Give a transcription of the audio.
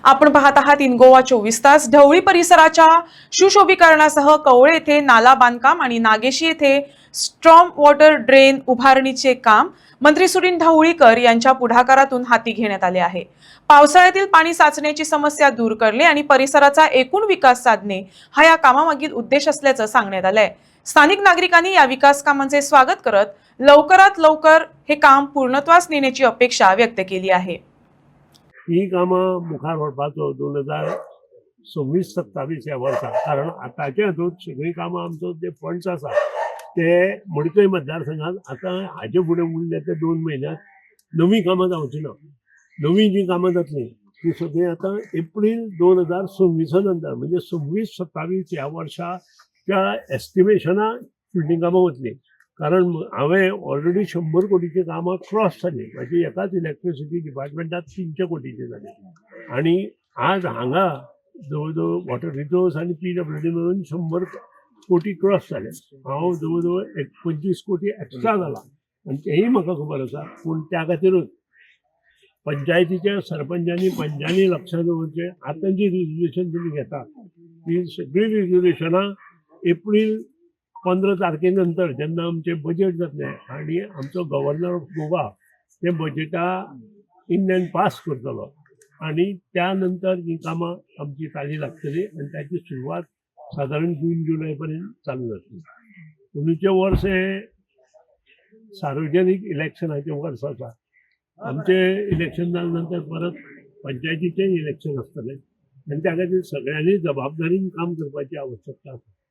आपण पाहत आहात इन गोवा 24 तास। ढवळी परिसराच्या सुशोभीकरणासह कवळे येथे नाला बांधकाम आणि नागेशी येथे स्ट्रॉम वॉटर ड्रेन उभारणीचे काम मंत्री सुनील ढवळीकर यांच्या पुढाकारातून हाती घेण्यात आले आहे। पावसाळ्यातील पाणी साचण्याची समस्या दूर करणे आणि परिसराचा एकूण विकास साधणे हा या कामामागील उद्देश असल्याचं सांगण्यात आलंय। स्थानिक नागरिकांनी या विकास कामांचे स्वागत करत लवकरात लवकर हे काम पूर्णत्वास नेण्याची अपेक्षा व्यक्त केली आहे। ही कामां मुखार व्हरपाचो 2026-27 ह्या वर्सा, कारण आतांच्या हातूंत सगळीं कामां आमचो जे फंड्स आसा ते मडकय मतदारसंघात आतां हाजे फुडें उरले ते 2 म्हयन्यांत नवीं कामां जावची ना। नवीं जी कामां जातलीं ती सगळीं आतां एप्रील 2026 नंतर म्हणजे 26-27 ह्या वर्साच्या एस्टिमेशना फुडलीं कामां वतलीं। कारण हांवें ऑलरेडी 100 कोटीची कामां क्रॉस जाली, म्हणजे एकाच इलेक्ट्रिसिटी डिपार्टमेंटात 300 कोटीची जाली आणि आज हांगा जवळ जवळ वॉटर रिसोर्स आणि PWD मेळून 100 कोटी क्रॉस जाले। हांव जवळ जवळ 25 कोटी एक्स्ट्रा जाला आणि तेही म्हाका खबर आसा। पूण त्या खातीरूच पंचायतीच्या सरपंचांनी पंचांनी लक्षात दवरचें, आतां जी रिजोल्युशन तुमी घेतात ती सगळीं रिजोल्युशनां एप्रील 15 तारखेनंतर जेन्ना आमचें बजेट जातलें आनी आमचो गव्हर्नर ऑफ गोवा ते बजेटा इंडियन पास करतलो आणि त्यानंतर ही कामां आमची चाली लागतली आणि त्याची सुरवात साधारण जून-जुलय पर्यंत चालू जातली। अंदूचें वर्स हें सार्वजनीक इलेक्शनाचें वर्स आसा। आमचें इलेक्शन जाले नंतर परत पंचायतीचें इलेक्शन आसतलें आणि त्या खातीर सगळ्यांनी जबाबदारीन काम करपाची आवश्यकता आसा।